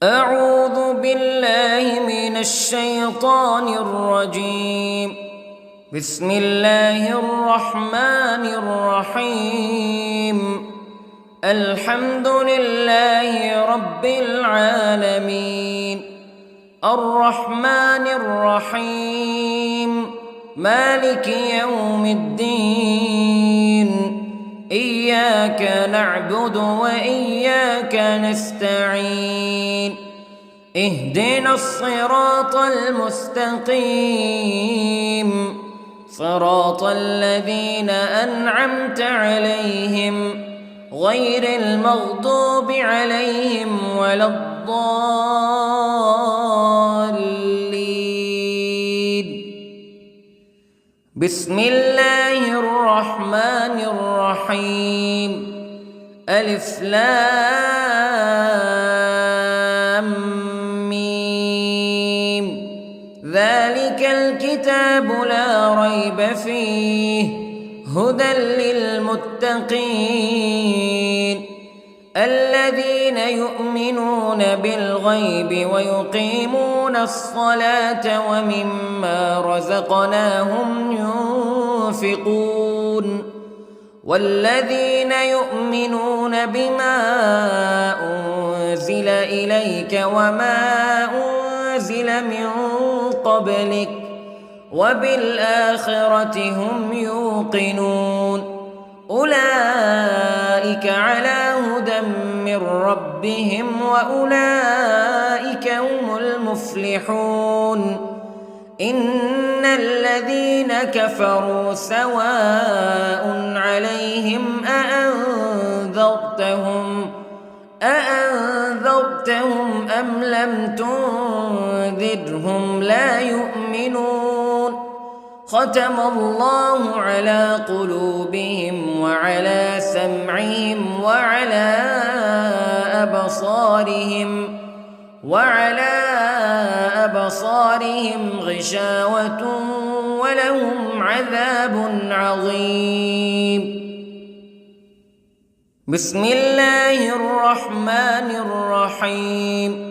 أعوذ بالله من الشيطان الرجيم. بسم الله الرحمن الرحيم. الحمد لله رب العالمين، الرحمن الرحيم، مالك يوم الدين. إياك نعبد وإياك نستعين. اهدنا الصراط المستقيم، صراط الذين أنعمت عليهم غير المغضوب عليهم ولا الضالين. بسم الله الرحمن الرحيم. ألف لام ميم. ذلك الكتاب لا ريب فيه هدى للمتقين الذين يؤمنون بالغيب ويقيمون الصلاة ومما رزقناهم ينفقون والذين يؤمنون بما أنزل إليك وما أنزل من قبلك وبالآخرة هم يوقنون. أولئك على هدى من ربهم وأولئك هم المفلحون. إن الذين كفروا سواء عليهم أأنذرتهم أم لم تنذرهم لا يؤمنون. ختم الله على قلوبهم وعلى سمعهم وعلى أبصارهم غشاوة ولهم عذاب عظيم. بسم الله الرحمن الرحيم.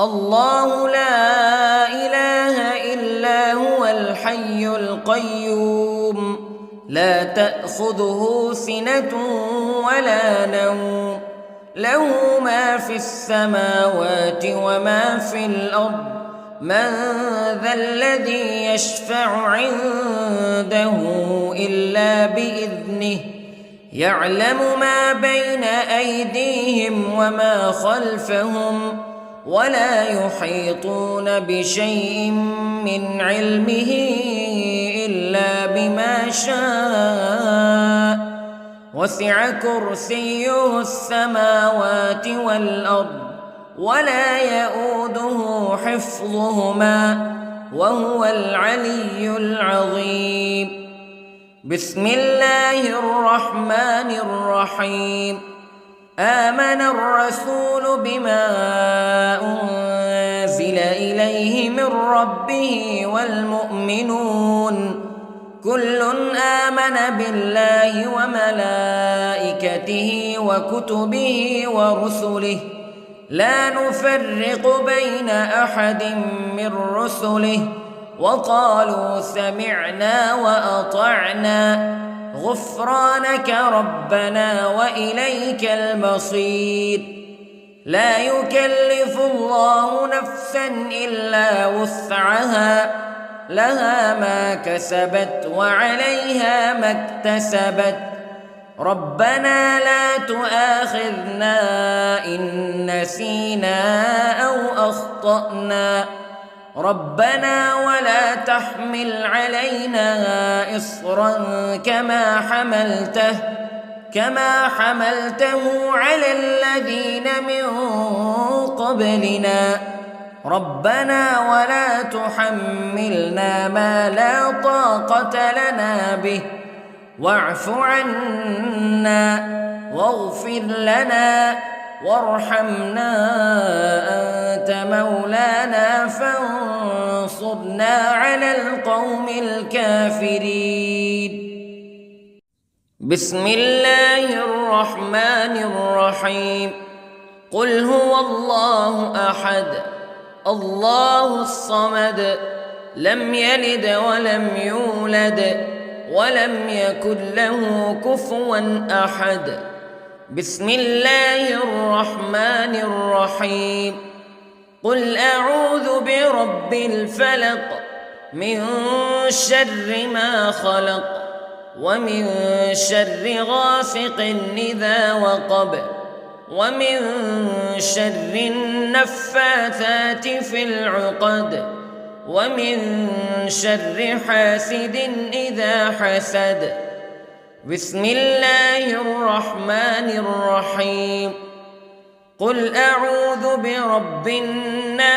الله لا إله إلا هو الحي القيوم لا تأخذه سنة ولا نوم له ما في السماوات وما في الأرض. من ذا الذي يشفع عنده إلا بإذنه يعلم ما بين أيديهم وما خلفهم ولا يحيطون بشيء من علمه إلا بما شاء. وسع كرسيه السماوات والأرض ولا يؤوده حفظهما وهو العلي العظيم. بسم الله الرحمن الرحيم. آمن الرسول بما أنزل إليه من ربه والمؤمنون كل آمن بالله وملائكته وكتبه ورسله لا نفرق بين أحد من رسله وقالوا سمعنا وأطعنا غفرانك ربنا وإليك المصير. لا يكلف الله نفسا إلا وسعها لها ما كسبت وعليها ما اكتسبت. ربنا لا تؤاخذنا إن نسينا أو أخطأنا ربنا ولا تحمل علينا إصرا كما حملته على الذين من قبلنا ربنا ولا تحملنا ما لا طاقة لنا به واعف عنا واغفر لنا وارحمنا أنت مولانا فانصرنا على القوم الكافرين. بسم الله الرحمن الرحيم. قل هو الله أحد الله الصمد لم يلد ولم يولد ولم يكن له كفوا أحد. بسم الله الرحمن الرحيم. قل أعوذ برب الفلق من شر ما خلق ومن شر غاسق إذا وقب ومن شر النفاثات في العقد ومن شر حاسد إذا حسد. بسم الله الرحمن الرحيم. قل أعوذ برب الناس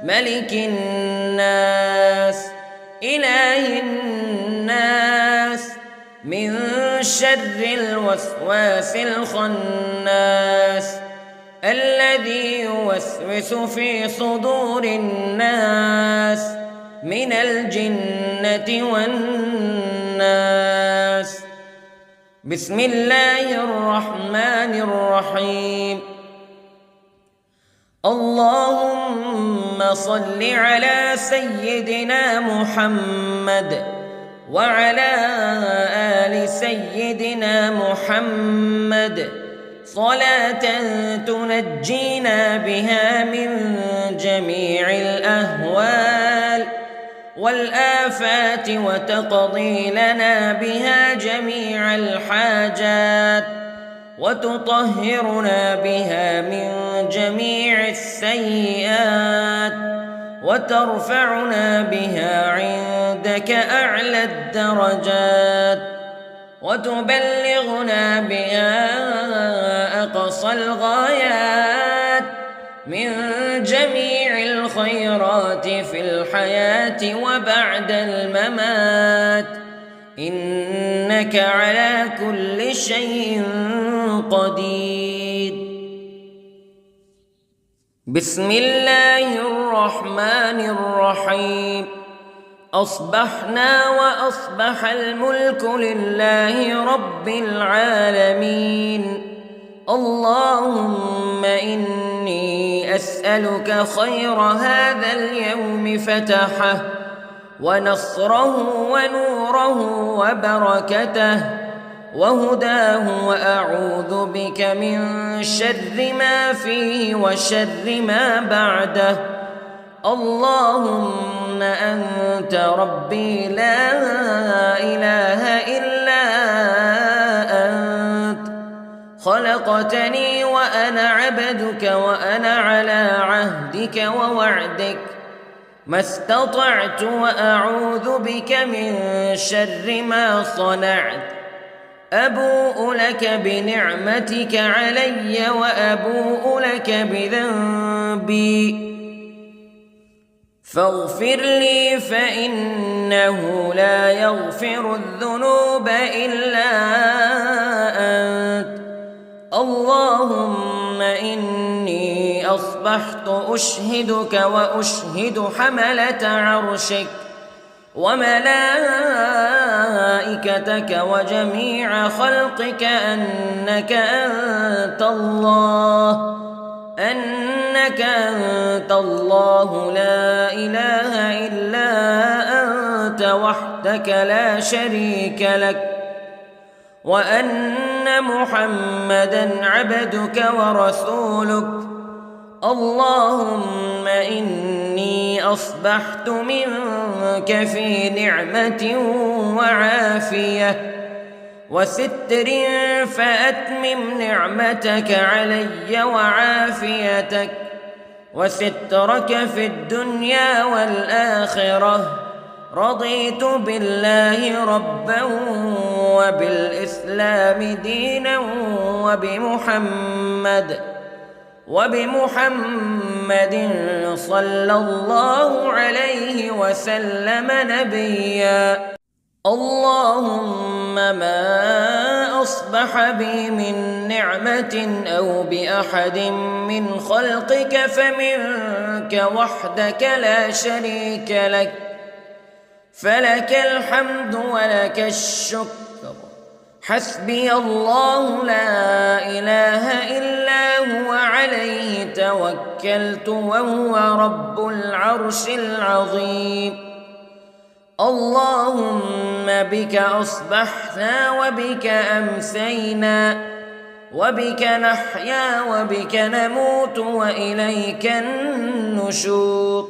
ملك الناس إله الناس من شر الوسواس الخناس الذي يوسوس في صدور الناس من الجنة والناس. بسم الله الرحمن الرحيم. اللهم صل على سيدنا محمد وعلى آل سيدنا محمد صلاة تنجينا بها من جميع الأهوال والآفات وتقضي لنا بها جميع الحاجات وتطهرنا بها من جميع السيئات وترفعنا بها عندك أعلى الدرجات وتبلغنا بها أقصى الغايات من جميع الخيرات في الحياة وبعد الممات إنك على كل شيء قدير. بسم الله الرحمن الرحيم. أصبحنا وأصبح الملك لله رب العالمين. اللهم إني أسألك خير هذا اليوم فتحه ونصره ونوره وبركته وهداه وأعوذ بك من شر ما فيه وشر ما بعده. اللهم أنت ربي لا إله إلا أنت خلقتني وأنا عبدك وأنا على عهدك ووعدك ما استطعت وأعوذ بك من شر ما صنعت. أبوء لك بنعمتك علي وأبوء لك بذنبي فاغفر لي فإنه لا يغفر الذنوب إلا أنت. اللهم إني أصبحت أشهدك وأشهد حملة عرشك وملائكتك وجميع خلقك أنك أنت الله لا إله إلا أنت وحدك لا شريك لك وأن محمدًا عبدك ورسولك. اللهم إني أصبحت منك في نعمة وعافية وستر فأتمم نعمتك علي وعافيتك وسترك في الدنيا والآخرة. رضيت بالله ربا وبالإسلام دينا وبمحمد صلى الله عليه وسلم نبيا. اللهم ما أصبح بي من نعمة أو بأحد من خلقك فمنك وحدك لا شريك لك فلك الحمد ولك الشكر حسبي الله لا إله إلا هو عليه توكلت وهو رب العرش العظيم. اللهم بك أصبحنا وبك أمسينا وبك نحيا وبك نموت وإليك النشور.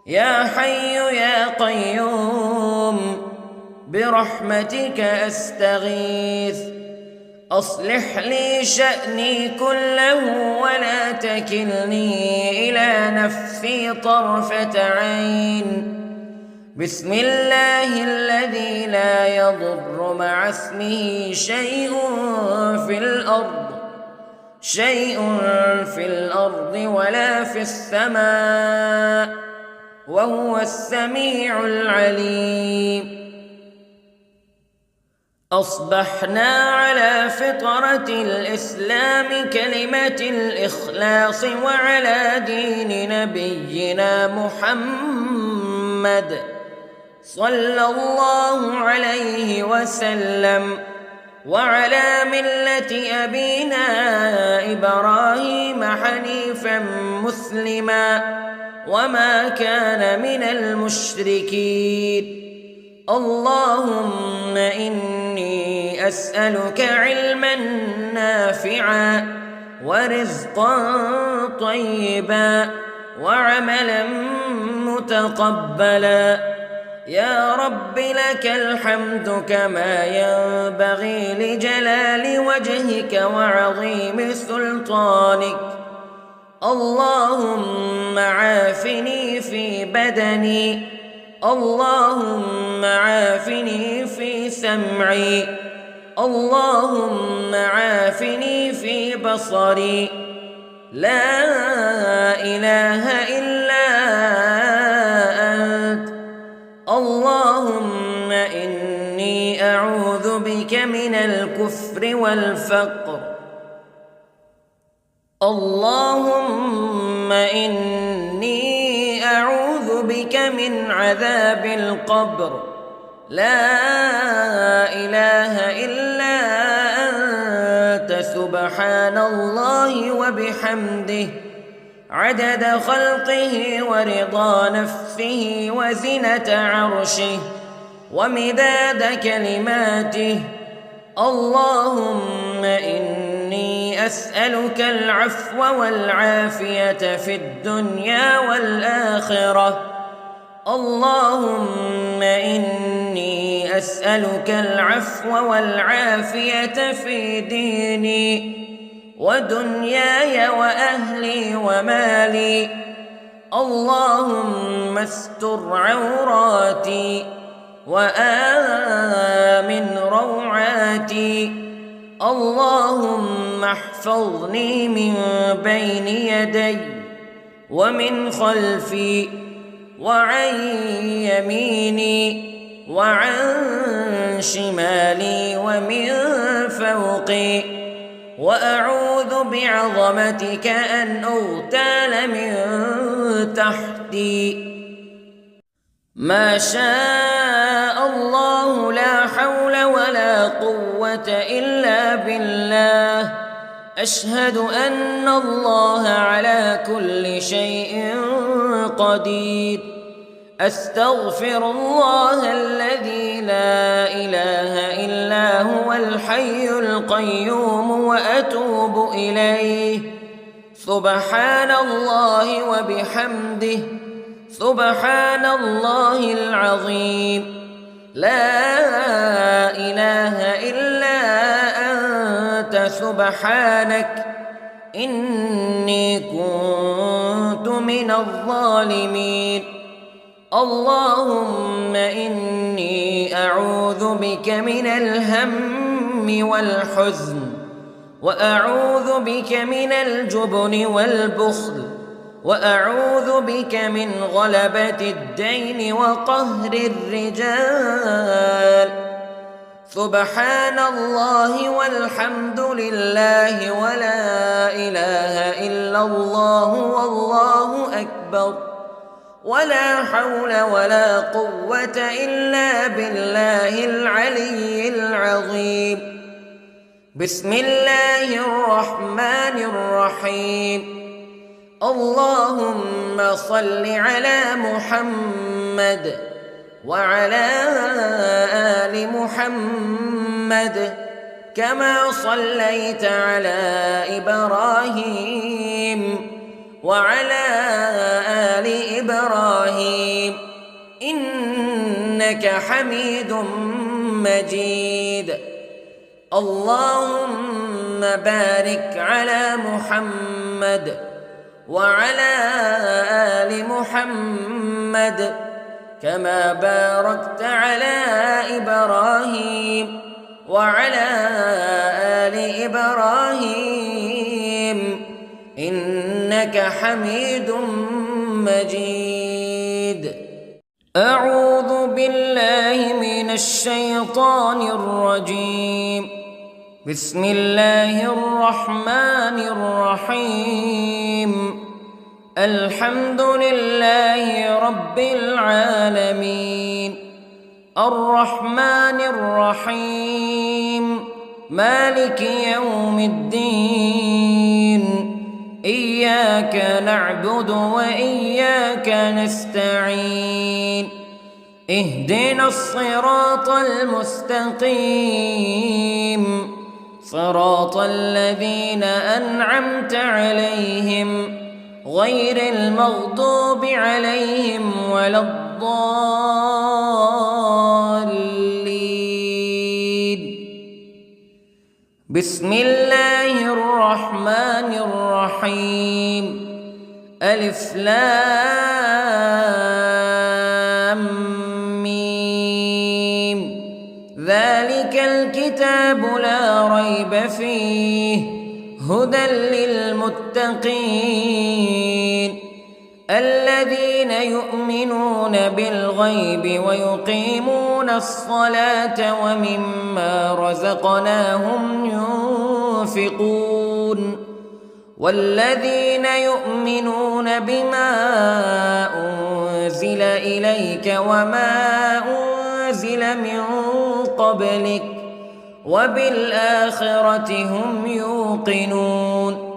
يا حي يا قيوم برحمتك أستغيث، أصلح لي شأني كله ولا تكلني إلى نفسي طرفة عين. بسم الله الذي لا يضر مع اسمه شيء في الأرض ولا في السماء وهو السميع العليم. أصبحنا على فطرة الإسلام كلمة الإخلاص وعلى دين نبينا محمد صلى الله عليه وسلم وعلى ملة أبينا إبراهيم حنيفا مسلما وما كان من المشركين. اللهم إني أسألك علما نافعا ورزقا طيبا وعملا متقبلا. يا رب لك الحمد كما ينبغي لجلال وجهك وعظيم سلطانك. اللهم عافني في بدني، اللهم عافني في سمعي، اللهم عافني في بصري. لا إله إلا أنت. اللهم إني أعوذ بك من الكفر والفقر. اللهم إني أعوذ بك من عذاب القبر. لا إله إلا أنت سبحان الله وبحمده عدد خلقه ورضا نفسه وزنة عرشه ومداد كلماته. اللهم إني أسألك العفو والعافية في الدنيا والآخرة. اللهم إني أسألك العفو والعافية في ديني ودنياي وأهلي ومالي. اللهم استر عوراتي وآمن روعاتي. اللهم احفظني من بين يدي ومن خلفي وعن يميني وعن شمالي ومن فوقي، وأعوذ بعظمتك أن أغتال من تحتي. ما شاء الله لا حول ولا قوة إلا بالله. أشهد أن الله على كل شيء قدير. أستغفر الله الذي لا إله إلا هو الحي القيوم وأتوب إليه. سبحان الله وبحمده سبحان الله العظيم. لا إله إلا أنت سبحانك إني كنت من الظالمين. اللهم إني أعوذ بك من الهم والحزن، وأعوذ بك من الجبن والبخل، وأعوذ بك من غلبة الدين وقهر الرجال. سبحان الله والحمد لله ولا إله إلا الله والله أكبر. ولا حول ولا قوة إلا بالله العلي العظيم. بسم الله الرحمن الرحيم. اللهم صل على محمد وعلى آل محمد كما صليت على إبراهيم وعلى آل إبراهيم إنك حميد مجيد. اللهم بارك على محمد وعلى آل محمد كما باركت على إبراهيم وعلى آل إبراهيم إنك حميد مجيد. أعوذ بالله من الشيطان الرجيم. بسم الله الرحمن الرحيم. الحمد لله رب العالمين الرحمن الرحيم مالك يوم الدين إياك نعبد وإياك نستعين اهدنا الصراط المستقيم صراط الذين أنعمت عليهم غير المغضوب عليهم ولا الضالين. بسم الله الرحمن الرحيم. ألف لام ميم. ذلك الكتاب لا ريب فيه هدى للمتقين الذين يؤمنون بالغيب ويقيمون الصلاة ومما رزقناهم ينفقون والذين يؤمنون بما أنزل إليك وما أنزل من قبلك وبالآخرة هم يوقنون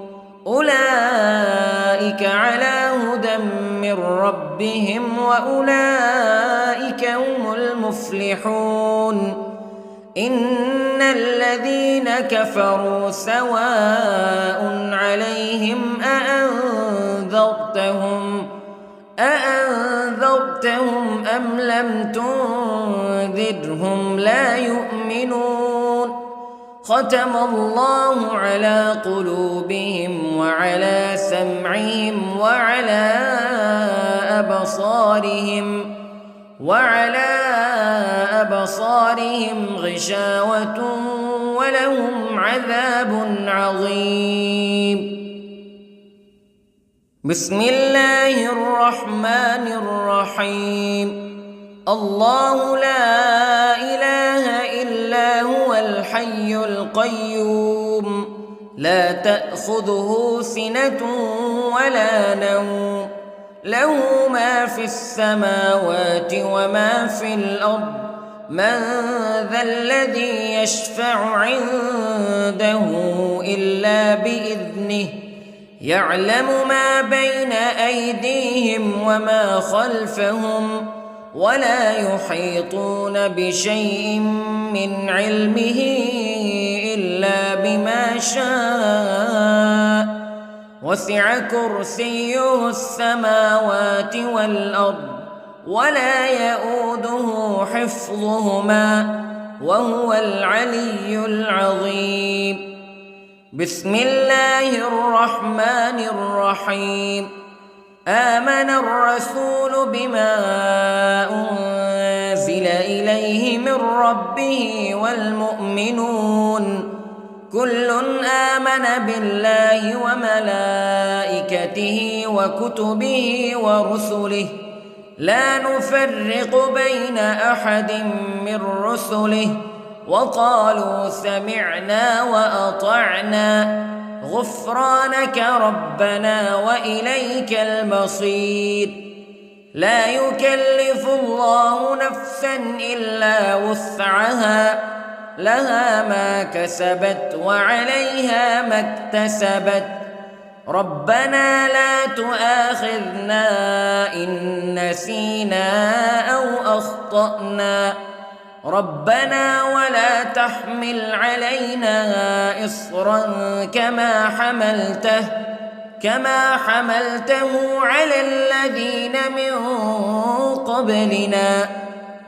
أولئك على هدى من ربهم وأولئك هم المفلحون. إن الذين كفروا سواء عليهم أأنذرتهم أم لم تنذرهم لا يؤمنون. ختم الله على قلوبهم وعلى سمعهم وعلى أبصارهم غشاوة ولهم عذاب عظيم. بسم الله الرحمن الرحيم. الله لا إله إلا هو الحي القيوم لا تأخذه سنة ولا نوم له ما في السماوات وما في الأرض من ذا الذي يشفع عنده إلا بإذنه يعلم ما بين أيديهم وما خلفهم ولا يحيطون بشيء من علمه إلا بما شاء وسع كرسيه السماوات والأرض ولا يؤوده حفظهما وهو العلي العظيم. بسم الله الرحمن الرحيم. آمن الرسول بما أنزل إليه من ربه والمؤمنون كل آمن بالله وملائكته وكتبه ورسله لا نفرق بين أحد من رسله وقالوا سمعنا وأطعنا غفرانك ربنا وإليك المصير. لا يكلف الله نفسا إلا وسعها لها ما كسبت وعليها ما اكتسبت ربنا لا تؤاخذنا إن نسينا أو أخطأنا ربنا ولا تحمل علينا إصرا كما حملته على الذين من قبلنا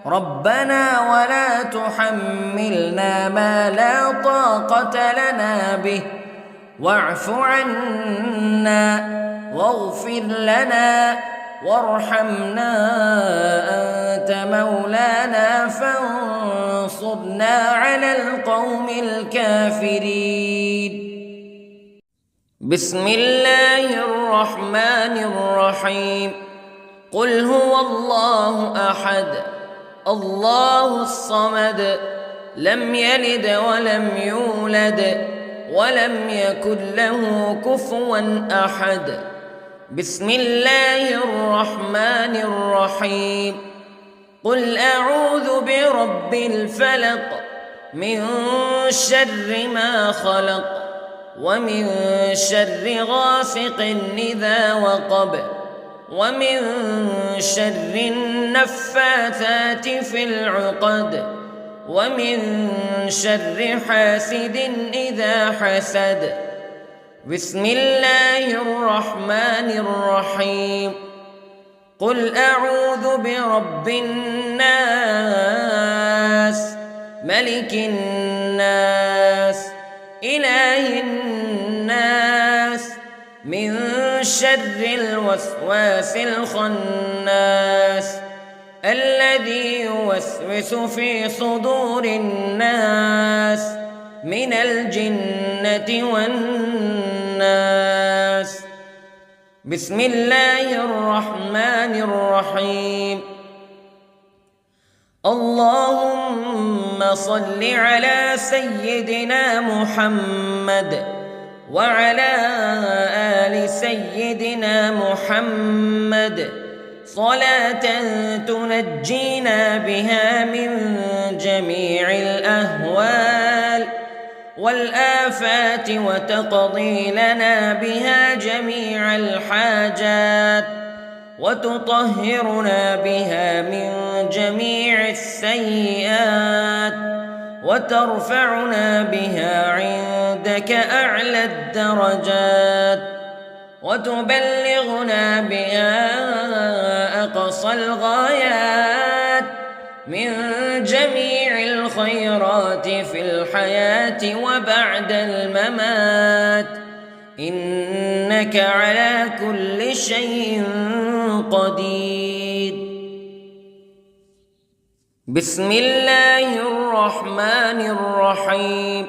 ربنا ولا تحملنا ما لا طاقة لنا به واعف عنا واغفر لنا وارحمنا أنت مولانا فانصرنا على القوم الكافرين. بسم الله الرحمن الرحيم. قل هو الله أحد الله الصمد لم يلد ولم يولد ولم يكن له كفوا أحد. بسم الله الرحمن الرحيم. قل أعوذ برب الفلق من شر ما خلق ومن شر غاسق إذا وقب ومن شر النفاثات في العقد ومن شر حاسد إذا حسد. بسم الله الرحمن الرحيم. قل أعوذ برب الناس ملك الناس إله الناس من شر الوسواس الخناس الذي يوسوس في صدور الناس من الجنة والناس. بسم الله الرحمن الرحيم. اللهم صل على سيدنا محمد وعلى آل سيدنا محمد صلاة تنجينا بها من جميع الأهوال والآفات وتقضي لنا بها جميع الحاجات وتطهرنا بها من جميع السيئات وترفعنا بها عندك أعلى الدرجات وتبلغنا بها أقصى الغايات من جميع الخيرات في الحياة وبعد الممات إنك على كل شيء قدير. بسم الله الرحمن الرحيم.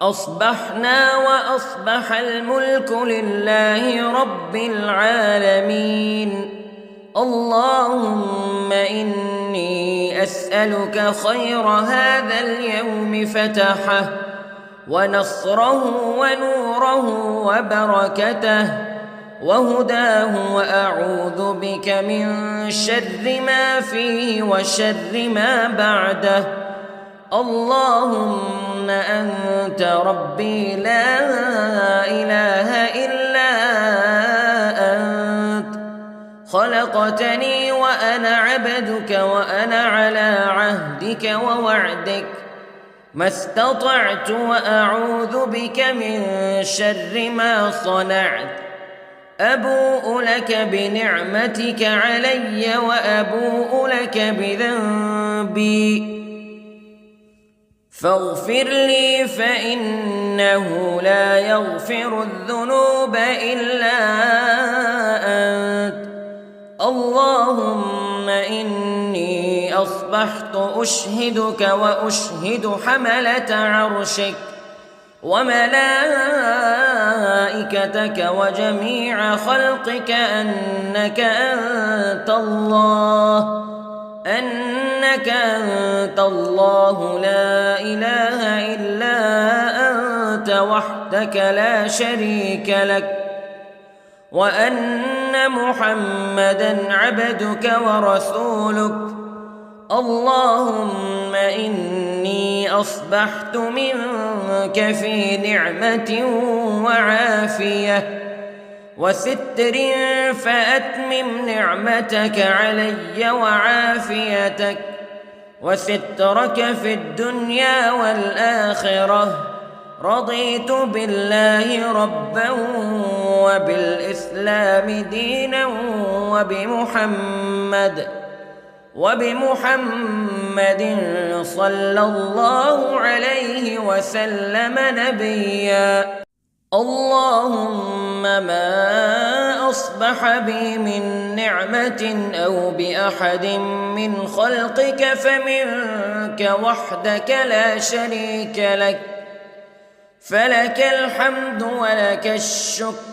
أصبحنا وأصبح الملك لله رب العالمين. اللهم إني أسألك خير هذا اليوم فتحه ونصره ونوره وبركته وهداه وأعوذ بك من شر ما فيه وشر ما بعده. اللهم أنت ربي لا إله إلا أنت خلقتني وأنا عبدك وأنا على عهدك ووعدك ما استطعت وأعوذ بك من شر ما صنعت. أبوء لك بنعمتك علي وأبوء لك بذنبي فاغفر لي فإنه لا يغفر الذنوب إلا أنت. اللهم إني أصبحت أشهدك وأشهد حملة عرشك وملائكتك وجميع خلقك أنك أنت الله لا إله إلا أنت وحدك لا شريك لك وأن أن محمدًا عبدك ورسولك. اللهم إني أصبحت منك في نعمة وعافية وستر، فأتمم نعمتك علي وعافيتك وسترك في الدنيا والآخرة. رضيت بالله ربا وبالإسلام دينا وبمحمد صلى الله عليه وسلم نبيا. اللهم ما أصبح بي من نعمة أو بأحد من خلقك فمنك وحدك لا شريك لك، فلك الحمد ولك الشكر.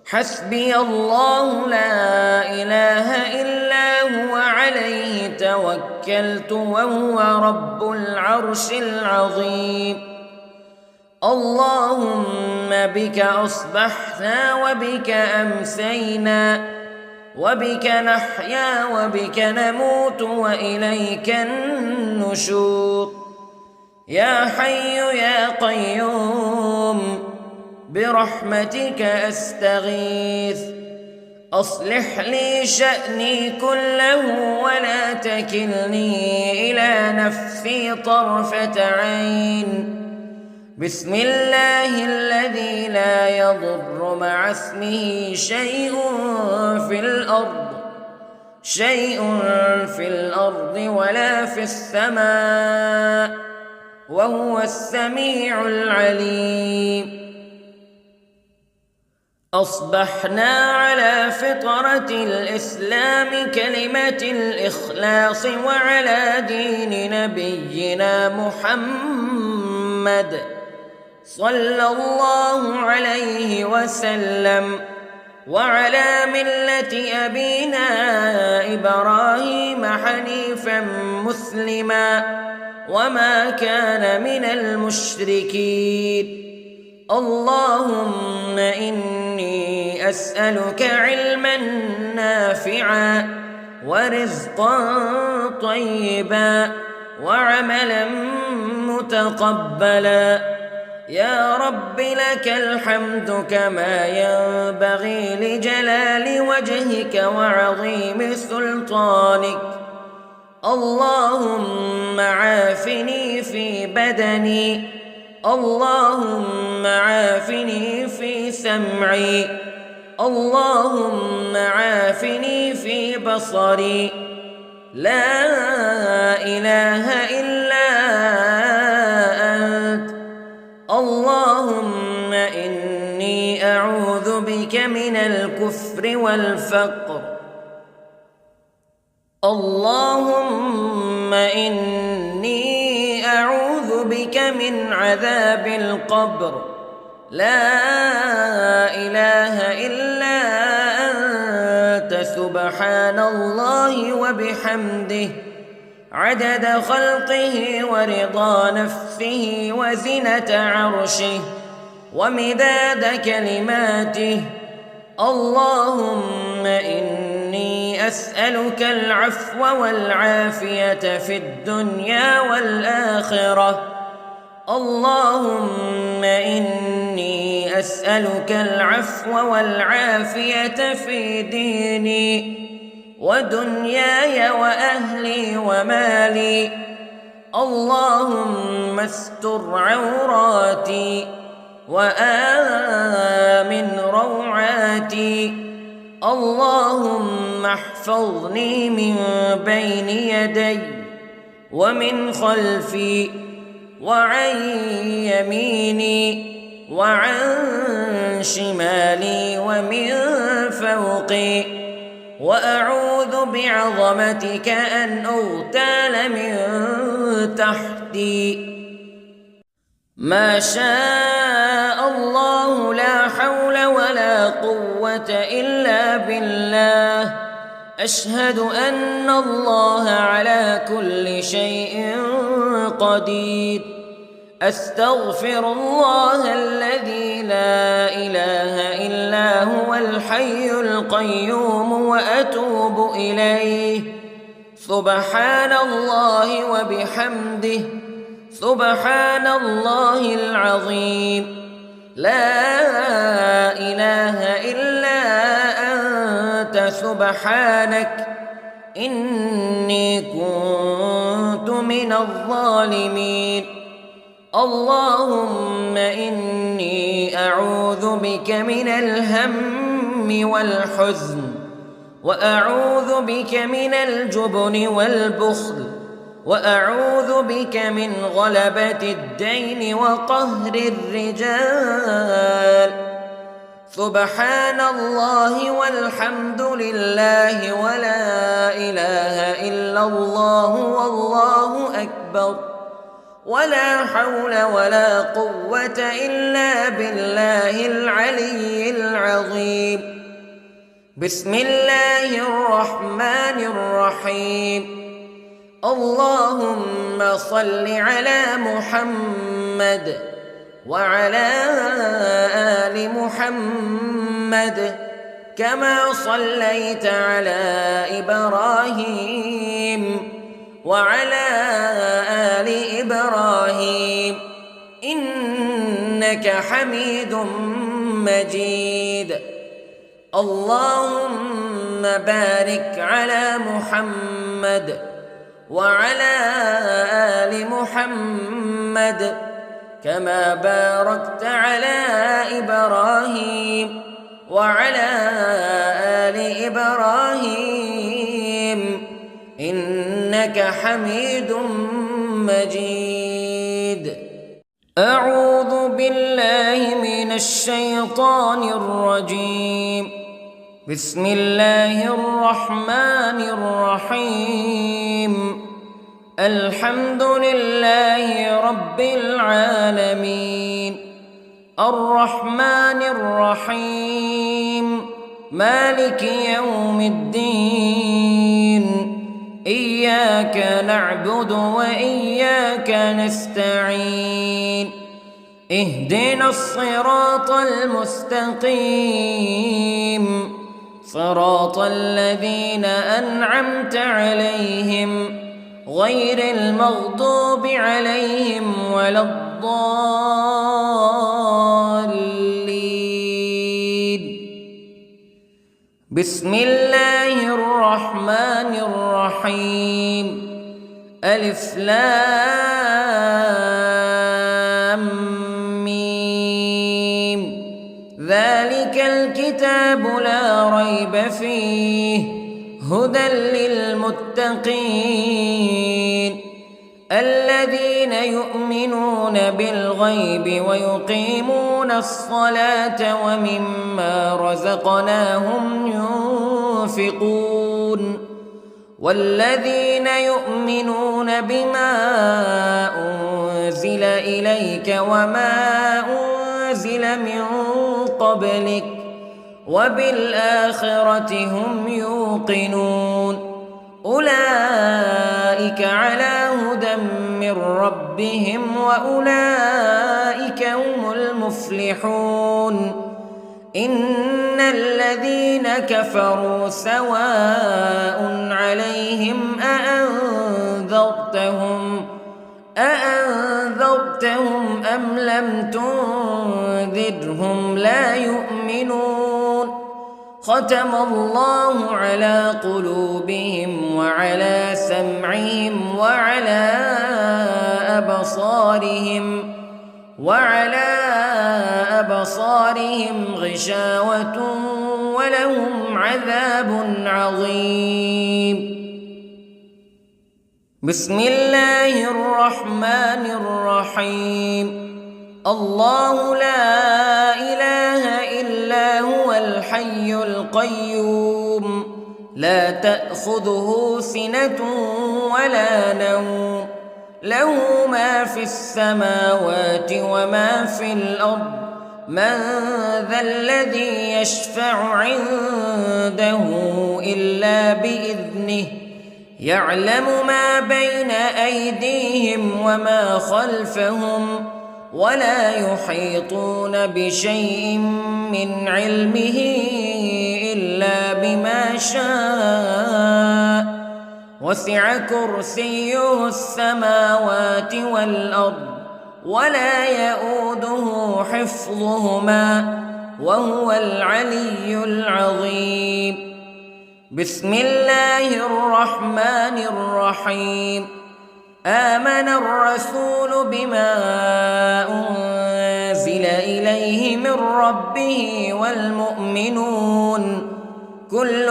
حسبي الله لا إله إلا هو عليه توكلت وهو رب العرش العظيم. اللهم بك أصبحنا وبك أمسينا وبك نحيا وبك نموت وإليك النشور. يا حي يا قيوم برحمتك أستغيث، أصلح لي شأني كله ولا تكلني إلى نفسي طرفة عين. بسم الله الذي لا يضر مع اسمه شيء في الأرض ولا في السماء، وهو السميع العليم. أصبحنا على فطرة الإسلام كلمة الإخلاص وعلى دين نبينا محمد صلى الله عليه وسلم، وعلى ملة أبينا إبراهيم حنيفا مسلما وما كان من المشركين. اللهم إني أسألك علما نافعا ورزقا طيبا وعملا متقبلا. يا رب لك الحمد كما ينبغي لجلال وجهك وعظيم سلطانك. اللهم عافني في بدني، اللهم عافني في سمعي، اللهم عافني في بصري. لا إله إلا أنت. اللهم إني أعوذ بك من الكفر والفقر. اللهم إني أعوذ بك من عذاب القبر. لا إله إلا أنت سبحان الله وبحمده عدد خلقه ورضا نفسه وزنة عرشه ومداد كلماته. اللهم إني أسألك العفو والعافية في الدنيا والآخرة. اللهم إني أسألك العفو والعافية في ديني ودنياي وأهلي ومالي. اللهم استر عوراتي وآمن روعاتي. اللهم احفظني من بين يدي ومن خلفي وعن يميني وعن شمالي ومن فوقي، وأعوذ بعظمتك أن أغتال من تحتي. ما شاء الله لا حول ولا قوة إلا بالله. أشهد أن الله على كل شيء قدير. أستغفر الله الذي لا إله إلا هو الحي القيوم وأتوب إليه. سبحان الله وبحمده، سبحان الله العظيم. لا إله إلا أنت سبحانك إني كنت من الظالمين. اللهم إني أعوذ بك من الهم والحزن، وأعوذ بك من الجبن والبخل، وأعوذ بك من غلبة الدين وقهر الرجال. سبحان الله والحمد لله ولا إله إلا الله والله أكبر، ولا حول ولا قوة إلا بالله العلي العظيم. بسم الله الرحمن الرحيم. اللهم صل على محمد وعلى آل محمد كما صليت على إبراهيم وعلى آل إبراهيم إنك حميد مجيد. اللهم بارك على محمد وعلى آل محمد كما باركت على إبراهيم وعلى آل إبراهيم إنك حميد مجيد. أعوذ بالله من الشيطان الرجيم. بسم الله الرحمن الرحيم. الحمد لله رب العالمين، الرحمن الرحيم، مالك يوم الدين. إياك نعبد وإياك نستعين. اهدنا الصراط المستقيم، صراط الذين أنعمت عليهم غير المغضوب عليهم ولا الضالين. بسم الله الرحمن الرحيم. ألف لام ميم. ذلك الكتاب لا ريب فيه هدى للمتقين الذين يؤمنون بالغيب ويقيمون الصلاة ومما رزقناهم ينفقون والذين يؤمنون بما أنزل إليك وما أنزل من قبلك وبالآخرة هم يوقنون أولئك على هدى من ربهم وأولئك هم المفلحون. إن الذين كفروا سواء عليهم أأنذرتهم أم لم تنذرهم لا يؤمنون. ختم الله على قلوبهم وعلى سمعهم وعلى أبصارهم غشاوة ولهم عذاب عظيم. بسم الله الرحمن الرحيم. الله لا إله إلا هو الحي القيوم لا تأخذه سنة ولا نوم له ما في السماوات وما في الأرض من ذا الذي يشفع عنده إلا بإذنه يعلم ما بين أيديهم وما خلفهم ولا يحيطون بشيء من علمه إلا بما شاء وسع كرسيه السماوات والأرض ولا يؤوده حفظهما وهو العلي العظيم. بسم الله الرحمن الرحيم. آمن الرسول بما أنزل إليه من ربه والمؤمنون كل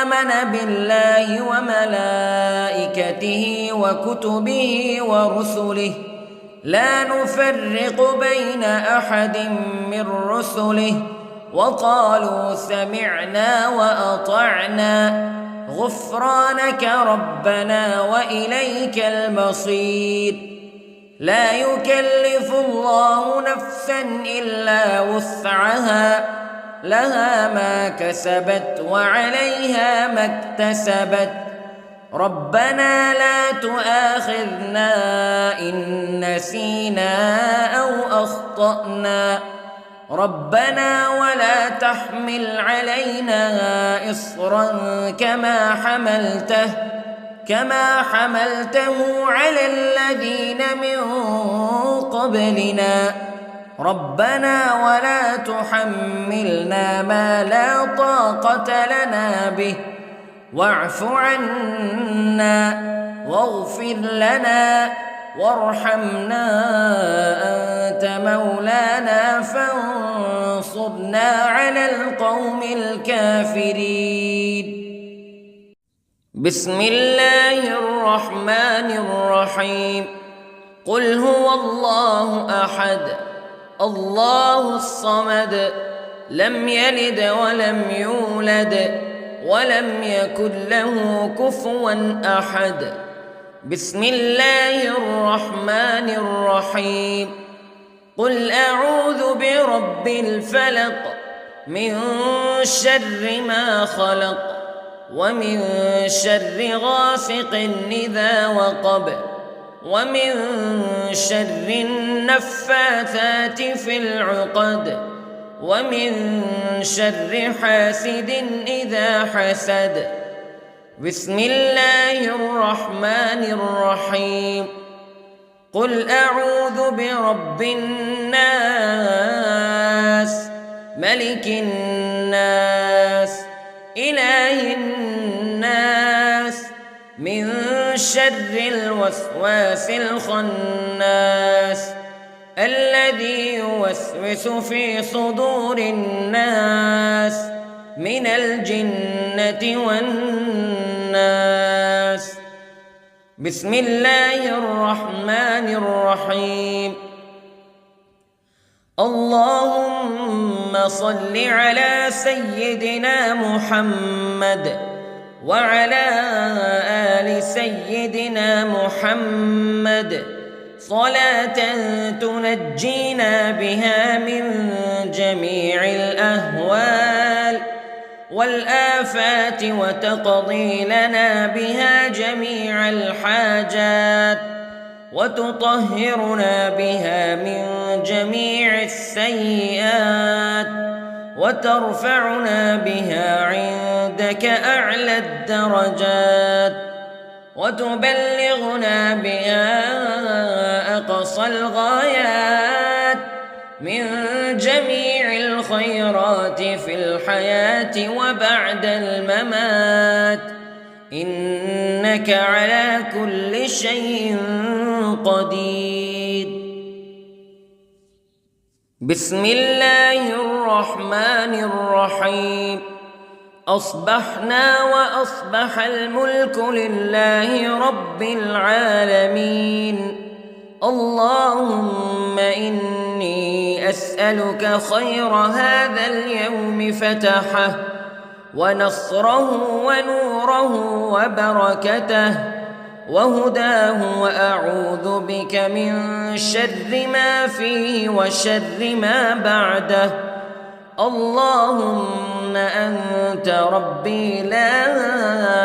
آمن بالله وملائكته وكتبه ورسله لا نفرق بين أحد من رسله وقالوا سمعنا وأطعنا غفرانك ربنا وإليك المصير. لا يكلف الله نفسا إلا وسعها لها ما كسبت وعليها ما اكتسبت ربنا لا تؤاخذنا إن نسينا أو أخطأنا ربنا ولا تحمل علينا إصرا كما حملته على الذين من قبلنا ربنا ولا تحملنا ما لا طاقة لنا به واعف عنا واغفر لنا وارحمنا أنت مولانا فانصرنا على القوم الكافرين. بسم الله الرحمن الرحيم. قل هو الله أحد الله الصمد لم يلد ولم يولد ولم يكن له كفوا أحد. بسم الله الرحمن الرحيم. قل أعوذ برب الفلق من شر ما خلق ومن شر غاسق إذا وقب ومن شر النفاثات في العقد ومن شر حاسد إذا حسد. بسم الله الرحمن الرحيم. قل أعوذ برب الناس ملك الناس إله الناس من شر الوسواس الخناس الذي يوسوس في صدور الناس من الجنة والناس. بسم الله الرحمن الرحيم. اللهم صل على سيدنا محمد وعلى آل سيدنا محمد صلاة تنجينا بها من جميع الأهوال والآفات وتقضي لنا بها جميع الحاجات وتطهرنا بها من جميع السيئات وترفعنا بها عندك أعلى الدرجات وتبلغنا بها أقصى الغايات من جميع الخيرات في الحياة وبعد الممات إنك على كل شيء قدير. بسم الله الرحمن الرحيم. أصبحنا وأصبح الملك لله رب العالمين. اللهم إني أسألك خير هذا اليوم فتحه ونصره ونوره وبركته وهداه وأعوذ بك من شر ما فيه وشر ما بعده. اللهم أنت ربي لا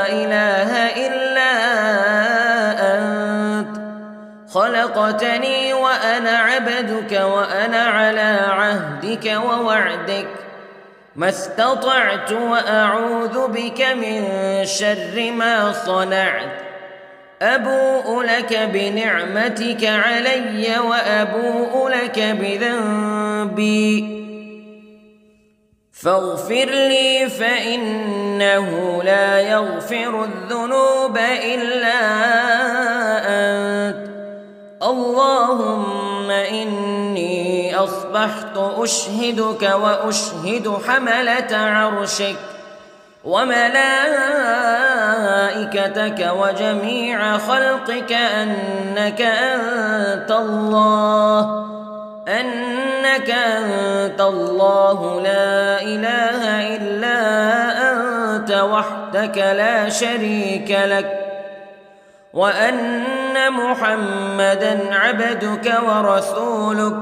إله إلا خلقتني وأنا عبدك وأنا على عهدك ووعدك ما استطعت وأعوذ بك من شر ما صنعت أبوء لك بنعمتك علي وأبوء لك بذنبي فاغفر لي فإنه لا يغفر الذنوب إلا أنت اللهم إني أصبحت أشهدك وأشهد حملة عرشك وملائكتك وجميع خلقك أنك أنت الله لا إله إلا أنت وحدك لا شريك لك وأن محمدًا عبدك ورسولك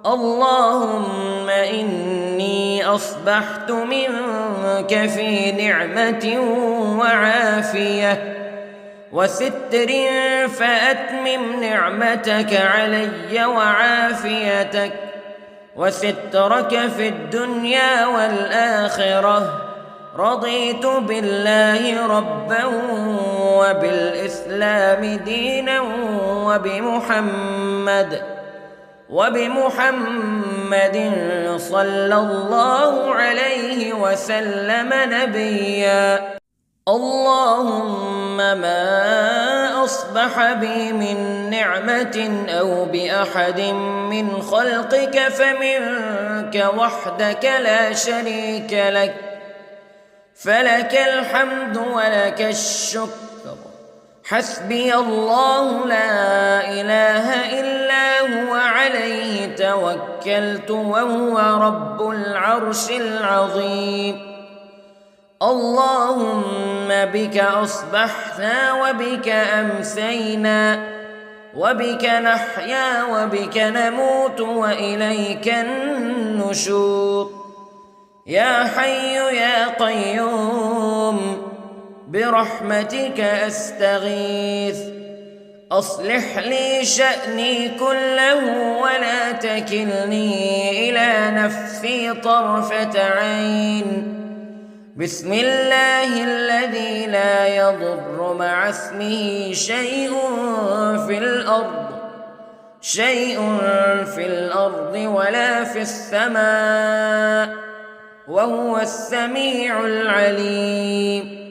اللهم إني أصبحت منك في نعمة وعافية وستر فأتمم نعمتك علي وعافيتك وسترك في الدنيا والآخرة رضيت بالله ربا وبالإسلام دينا وبمحمد صلى الله عليه وسلم نبيا اللهم ما أصبح بي من نعمة أو بأحد من خلقك فمنك وحدك لا شريك لك فلك الحمد ولك الشكر حسبي الله لا إله إلا هو عليه توكلت وهو رب العرش العظيم اللهم بك أصبحنا وبك أمسينا وبك نحيا وبك نموت وإليك النشور يا حي يا قيوم برحمتك أستغيث أصلح لي شأني كله ولا تكلني إلى نفسي طرفة عين بسم الله الذي لا يضر مع اسمه شيء في الأرض ولا في السماء وهو السميع العليم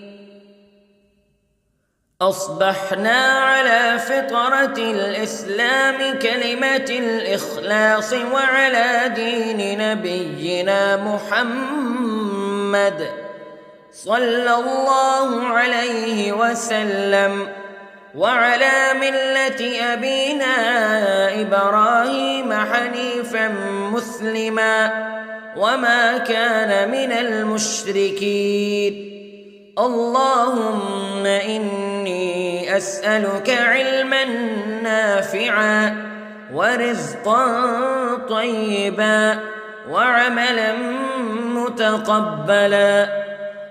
أصبحنا على فطرة الإسلام كلمة الإخلاص وعلى دين نبينا محمد صلى الله عليه وسلم وعلى ملة أبينا إبراهيم حنيفا مسلما وما كان من المشركين اللهم إني أسألك علما نافعا ورزقا طيبا وعملا متقبلا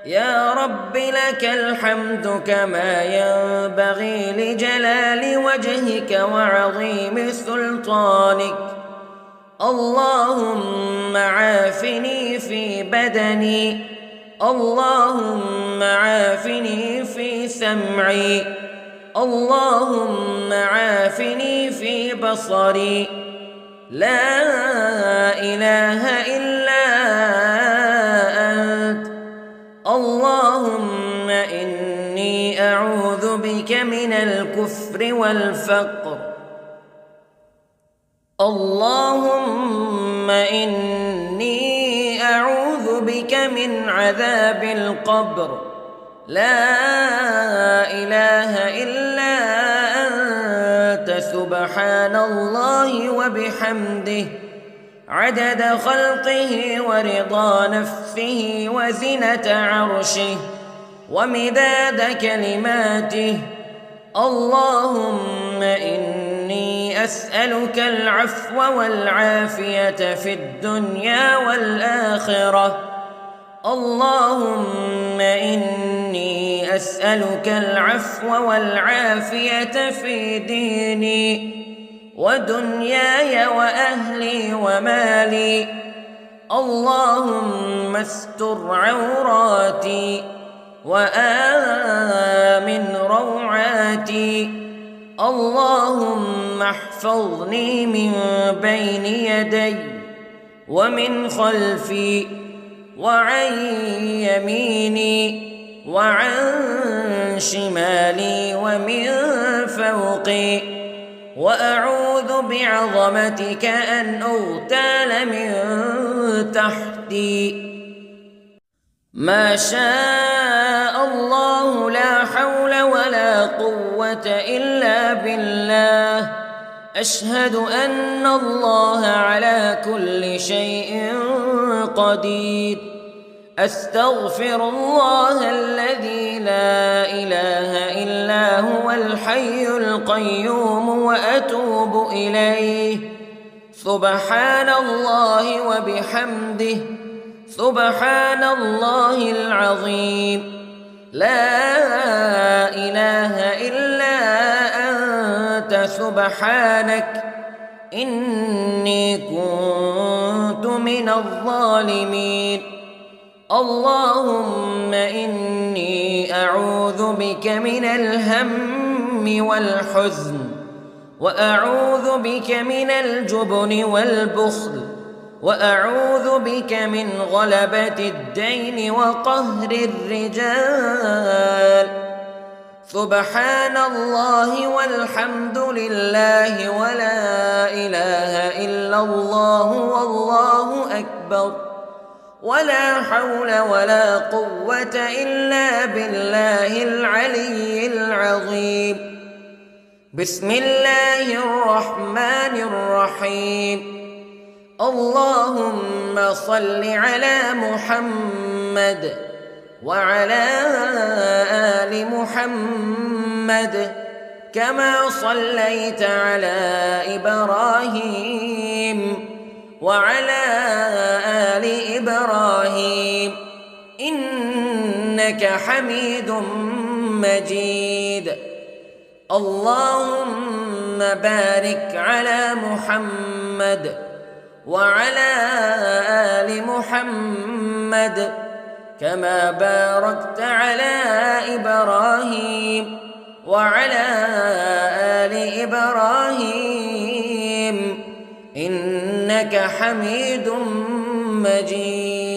يا رب لك الحمد كما ينبغي لجلال وجهك وعظيم سلطانك اللهم عافني في بدني اللهم عافني في سمعي اللهم عافني في بصري لا إله إلا أنت اللهم إني أعوذ بك من الكفر والفقر اللهم إني أعوذ بك من عذاب القبر لا إله إلا أنت سبحان الله وبحمده عدد خلقه ورضا نفسه وزنة عرشه ومداد كلماته اللهم إني أسألك العفو والعافية في الدنيا والآخرة اللهم إني أسألك العفو والعافية في ديني ودنياي وأهلي ومالي. اللهم استر عوراتي وآمن روعاتي. اللهم احفظني من بين يدي ومن خلفي وعن يميني وعن شمالي ومن فوقي، وأعوذ بعظمتك أن أغتال من تحتي. ما شاء الله لا حول ولا قوة إلا بالله. أشهد أن الله على كل شيء قدير. أستغفر الله الذي لا إله إلا هو الحي القيوم وأتوب إليه. سبحان الله وبحمده، سبحان الله العظيم. لا إله إلا أنت سبحانك إني كنت من الظالمين. اللهم إني أعوذ بك من الهم والحزن، وأعوذ بك من الجبن والبخل، وأعوذ بك من غلبة الدين وقهر الرجال. سبحان الله والحمد لله ولا إله إلا الله والله أكبر، ولا حول ولا قوة إلا بالله العلي العظيم. بسم الله الرحمن الرحيم. اللهم صل على محمد وعلى آل محمد كما صليت على إبراهيم وعلى آل إبراهيم إنك حميد مجيد. اللهم بارك على محمد وعلى آل محمد كما باركت على إبراهيم وعلى آل إبراهيم إنك حميد مجيد.